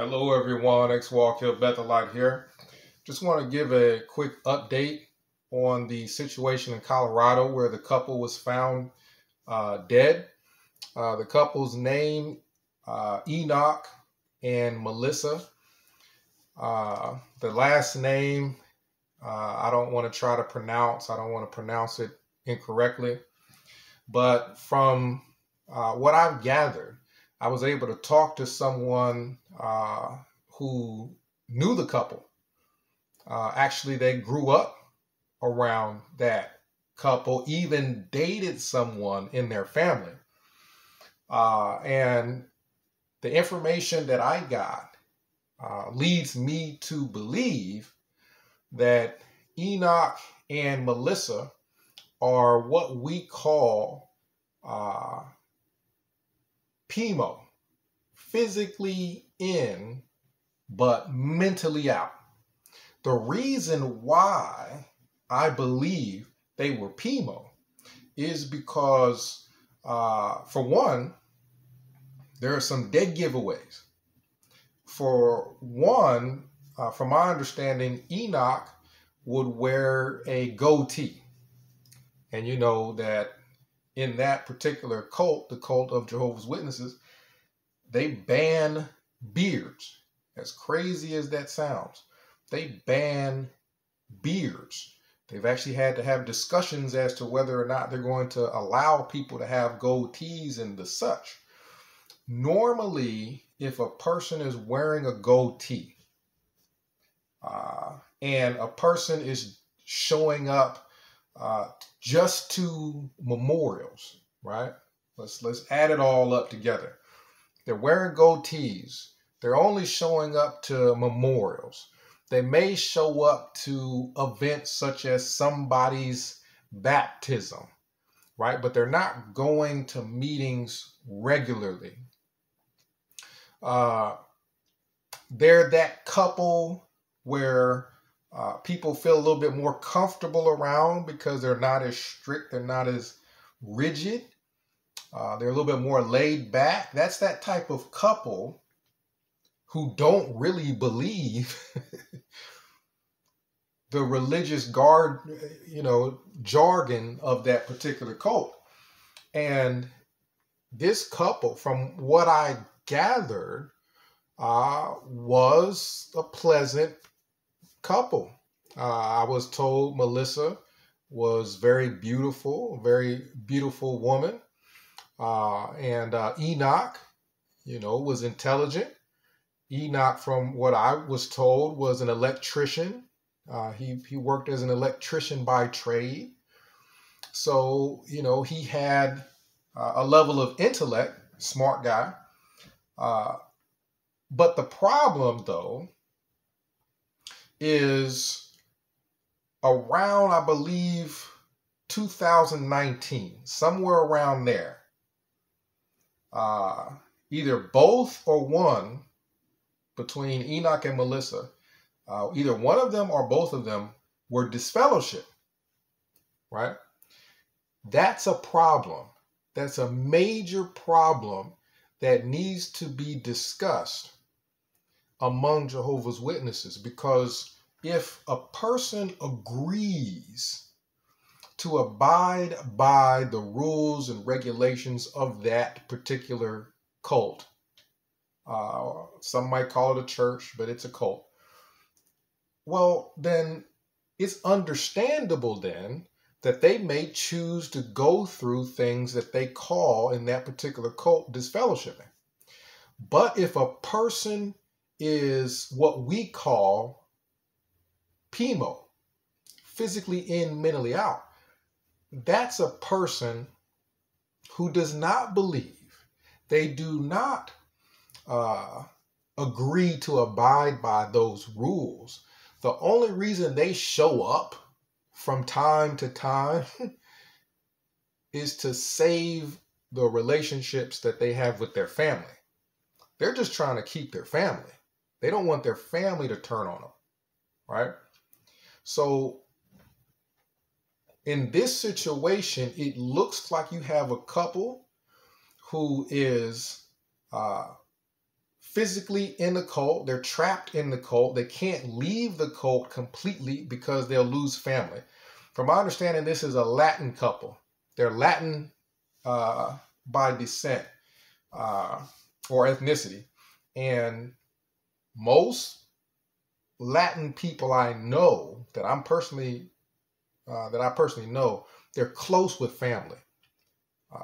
Hello everyone, X Walk Hill Bethelite here. Just want to give a quick update on the situation in Colorado where the couple was found dead. The couple's name, Enoch and Melissa. The last name, I don't want to try to pronounce. I don't want to pronounce it incorrectly. But from what I've gathered, I was able to talk to someone who knew the couple. Actually, they grew up around that couple, even dated someone in their family. And the information that I got leads me to believe that Enoch and Melissa are what we call PIMO, physically in, but mentally out. The reason why I believe they were PIMO is because, for one, there are some dead giveaways. For one, from my understanding, Enoch would wear a goatee. And you know that in that particular cult, the cult of Jehovah's Witnesses, they ban beards. As crazy as that sounds, they ban beards. They've actually had to have discussions as to whether or not they're going to allow people to have goatees and the such. Normally, if a person is wearing a goatee and a person is showing up just to memorials, right? Let's add it all up together. They're wearing goatees. They're only showing up to memorials. They may show up to events such as somebody's baptism, right? But they're not going to meetings regularly. They're that couple where people feel a little bit more comfortable around because they're not as strict, they're not as rigid. They're a little bit more laid back. That's that type of couple who don't really believe the religious jargon of that particular cult. And this couple, from what I gathered, was a pleasant couple. I was told Melissa was very beautiful woman. And Enoch, was intelligent. Enoch, from what I was told, was an electrician. He worked as an electrician by trade. So, he had a level of intellect, smart guy. But the problem, though, is around, I believe, 2019, somewhere around there. Either both or one between Enoch and Melissa, either one of them or both of them were disfellowship, right? That's a problem. That's a major problem that needs to be discussed among Jehovah's Witnesses, because if a person agrees to abide by the rules and regulations of that particular cult, some might call it a church, but it's a cult, well, then it's understandable then that they may choose to go through things that they call in that particular cult disfellowshipping. But if a person is what we call PIMO, physically in, mentally out, that's a person who does not believe, they do not agree to abide by those rules. The only reason they show up from time to time is to save the relationships that they have with their family. They're just trying to keep their family. They don't want their family to turn on them, right? So in this situation, it looks like you have a couple who is physically in the cult. They're trapped in the cult. They can't leave the cult completely because they'll lose family. From my understanding, this is a Latin couple. They're Latin by descent or ethnicity. And most Latin people I know that I personally know, they're close with family,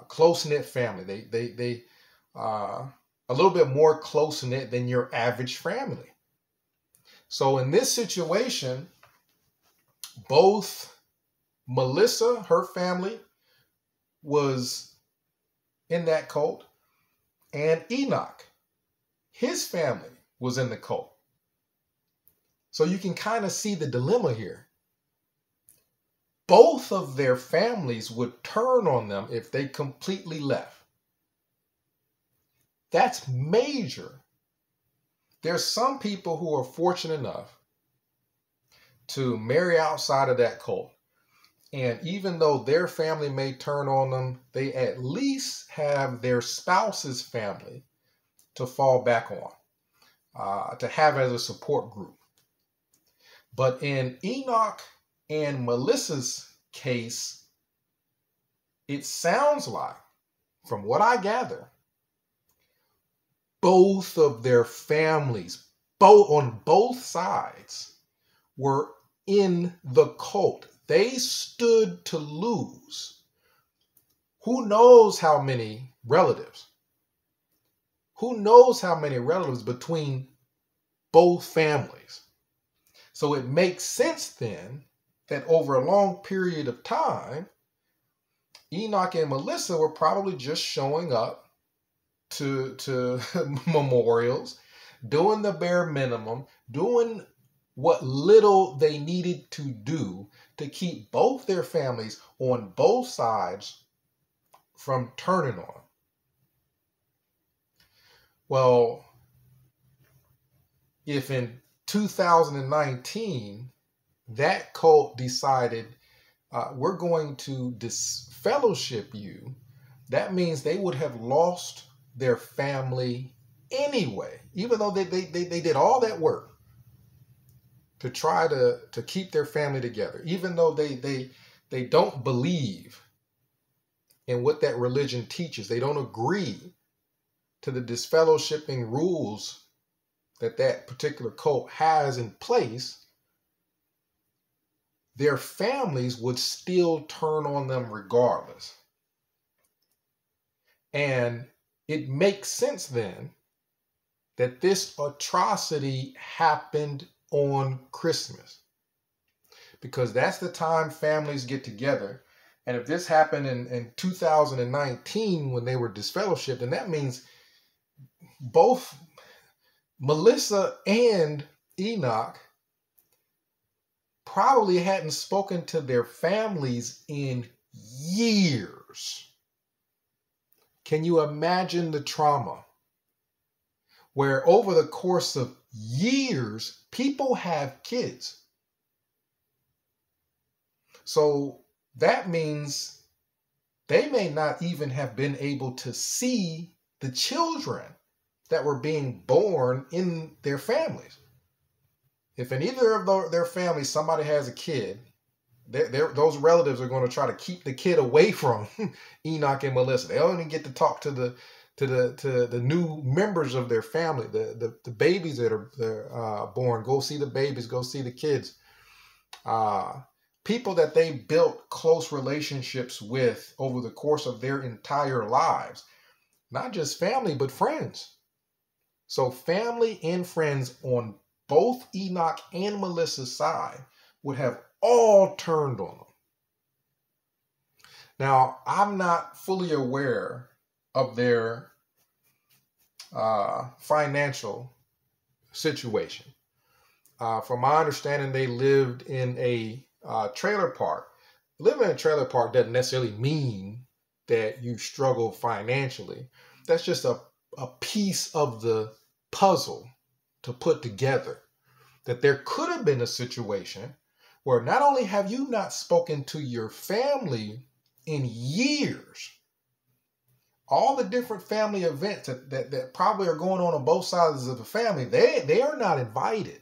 close-knit family. They a little bit more close-knit than your average family. So in this situation, both Melissa, her family, was in that cult, and Enoch, his family, was in the cult. So you can kind of see the dilemma here. Both of their families would turn on them if they completely left. That's major. There's some people who are fortunate enough to marry outside of that cult. And even though their family may turn on them, they at least have their spouse's family to fall back on, to have as a support group. But in Enoch and Melissa's case, it sounds like, from what I gather, both of their families, on both sides, were in the cult. They stood to lose. Who knows how many relatives? Who knows how many relatives between both families? So it makes sense then that over a long period of time, Enoch and Melissa were probably just showing up to memorials, doing the bare minimum, doing what little they needed to do to keep both their families on both sides from turning on. Well, if in 2019 that cult decided we're going to disfellowship you, that means they would have lost their family anyway, even though they did all that work to try to keep their family together, even though they don't believe in what that religion teaches. They don't agree to the disfellowshipping rules that particular cult has in place. Their families would still turn on them regardless. And it makes sense then that this atrocity happened on Christmas, because that's the time families get together. And if this happened in 2019 when they were disfellowshipped, then that means both Melissa and Enoch probably hadn't spoken to their families in years. Can you imagine the trauma where over the course of years, people have kids? So that means they may not even have been able to see the children that were being born in their families. If in either of their families somebody has a kid, those relatives are going to try to keep the kid away from Enoch and Melissa. They only get to talk to the new members of their family, the babies that are born. Go see the babies. Go see the kids. People that they built close relationships with over the course of their entire lives. Not just family, but friends. So family and friends on both Enoch and Melissa's side would have all turned on them. Now, I'm not fully aware of their financial situation. From my understanding, they lived in a trailer park. Living in a trailer park doesn't necessarily mean that you struggle financially. That's just a piece of the puzzle to put together. That there could have been a situation where not only have you not spoken to your family in years, all the different family events that probably are going on both sides of the family, they are not invited.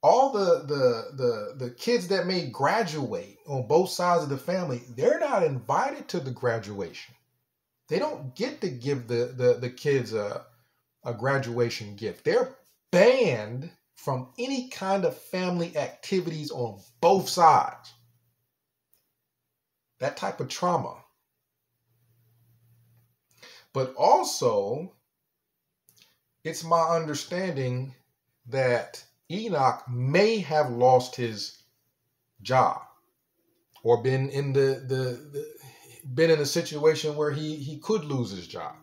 All the kids that may graduate on both sides of the family, they're not invited to the graduation. They don't get to give the kids a graduation gift. They're banned from any kind of family activities on both sides. That type of trauma. But also, it's my understanding that Enoch may have lost his job or been in been in a situation where he could lose his job.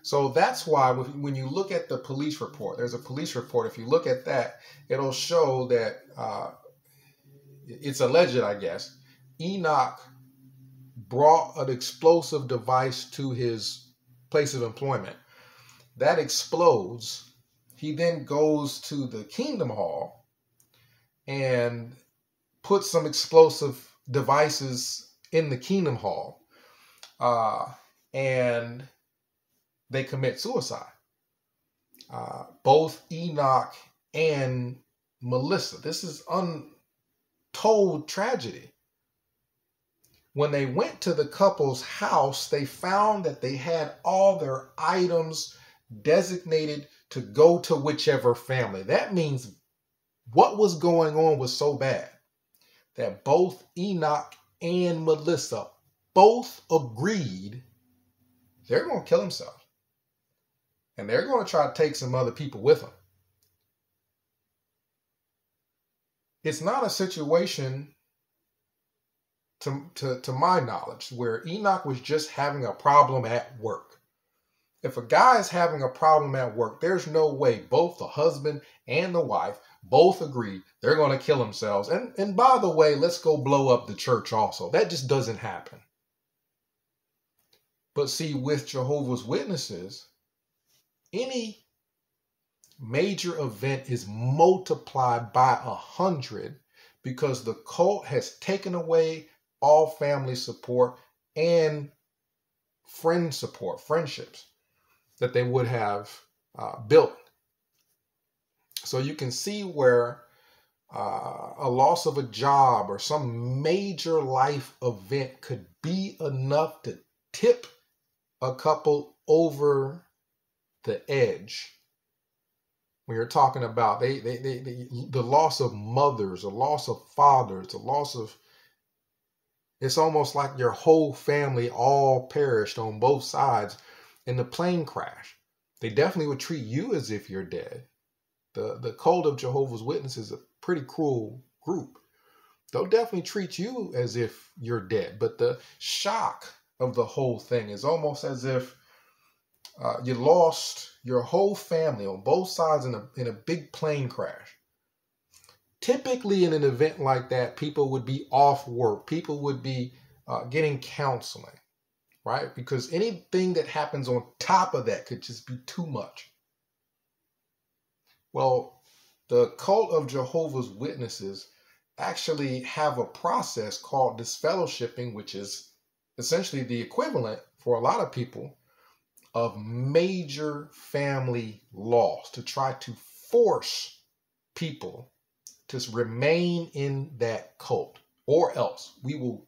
So that's why when you look at the police report, there's a police report. If you look at that, it'll show that it's alleged, I guess, Enoch brought an explosive device to his place of employment. That explodes. He then goes to the Kingdom Hall and puts some explosive devices in the Kingdom Hall. And they commit suicide. Both Enoch and Melissa. This is untold tragedy. When they went to the couple's house, they found that they had all their items designated to go to whichever family. That means what was going on was so bad that both Enoch and Melissa both agreed they're going to kill themselves. And they're going to try to take some other people with them. It's not a situation, to my knowledge, where Enoch was just having a problem at work. If a guy is having a problem at work, there's no way both the husband and the wife both agree they're going to kill themselves. And by the way, let's go blow up the church also. That just doesn't happen. But see, with Jehovah's Witnesses, any major event is multiplied by 100 because the cult has taken away all family support and friend support, friendships that they would have built. So you can see where a loss of a job or some major life event could be enough to tip a couple over the edge. When you're talking about the loss of mothers, the loss of fathers, the loss of, it's almost like your whole family all perished on both sides in the plane crash. They definitely would treat you as if you're dead. The cult of Jehovah's Witnesses is a pretty cruel group. They'll definitely treat you as if you're dead. But the shock of the whole thing is almost as if you lost your whole family on both sides in a big plane crash. Typically in an event like that, people would be off work. People would be getting counseling, right? Because anything that happens on top of that could just be too much. Well, the cult of Jehovah's Witnesses actually have a process called disfellowshipping, which is essentially the equivalent for a lot of people of major family loss, to try to force people to remain in that cult, or else we will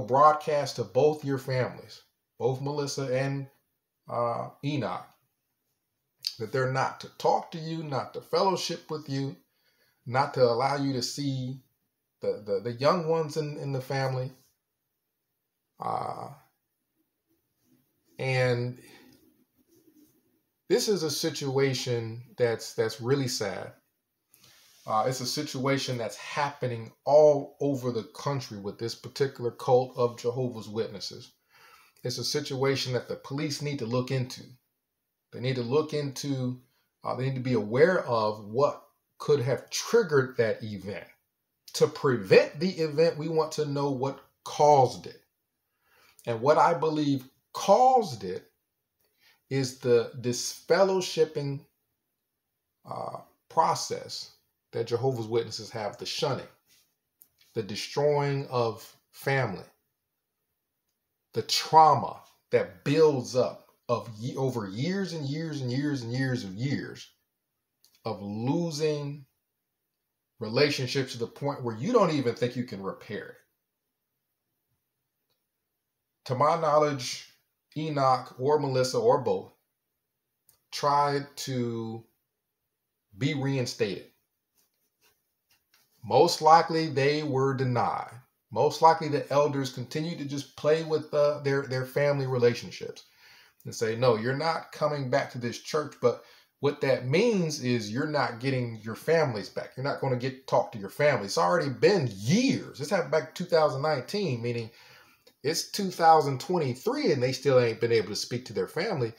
broadcast to both your families, both Melissa and Enoch, that they're not to talk to you, not to fellowship with you, not to allow you to see the young ones in the family. And this is a situation that's really sad. It's a situation that's happening all over the country with this particular cult of Jehovah's Witnesses. It's a situation that the police need to look into. They need to look into, they need to be aware of what could have triggered that event. To prevent the event, we want to know what caused it. And what I believe caused it is the disfellowshipping process that Jehovah's Witnesses have, the shunning. the destroying of family, the trauma that builds up over years and years and years and years of losing relationships to the point where you don't even think you can repair it. To my knowledge, Enoch or Melissa or both tried to be reinstated. Most likely they were denied. Most likely the elders continued to just play with their family relationships and say, no, you're not coming back to this church. But what that means is you're not getting your families back. You're not going to get to talk to your family. It's already been years. This happened back in 2019, meaning it's 2023 and they still ain't been able to speak to their family.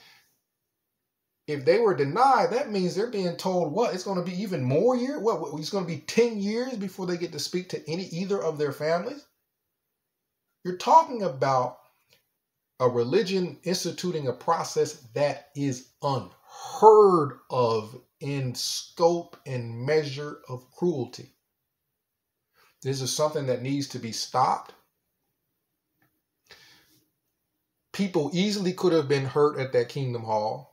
If they were denied, that means they're being told what? It's going to be even more years? What? It's going to be 10 years before they get to speak to either of their families? You're talking about a religion instituting a process that is unheard of in scope and measure of cruelty. This is something that needs to be stopped. People easily could have been hurt at that Kingdom Hall.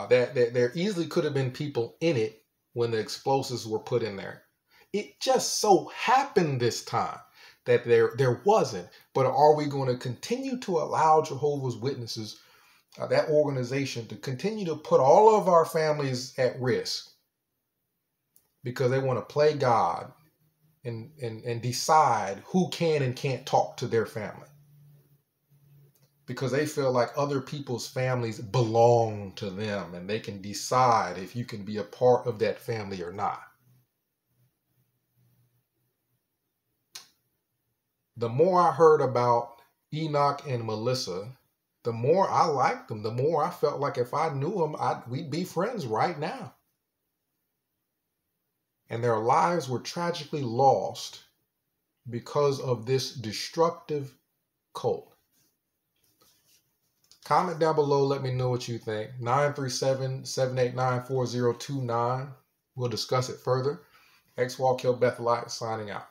There easily could have been people in it when the explosives were put in there. It just so happened this time that there wasn't. But are we going to continue to allow Jehovah's Witnesses, that organization, to continue to put all of our families at risk because they want to play God and decide who can and can't talk to their family? Because they feel like other people's families belong to them and they can decide if you can be a part of that family or not. The more I heard about Enoch and Melissa, the more I liked them, the more I felt like if I knew them, we'd be friends right now. And their lives were tragically lost because of this destructive cult. Comment down below. Let me know what you think. 937-789-4029. We'll discuss it further. X Walk Kill Bethelite signing out.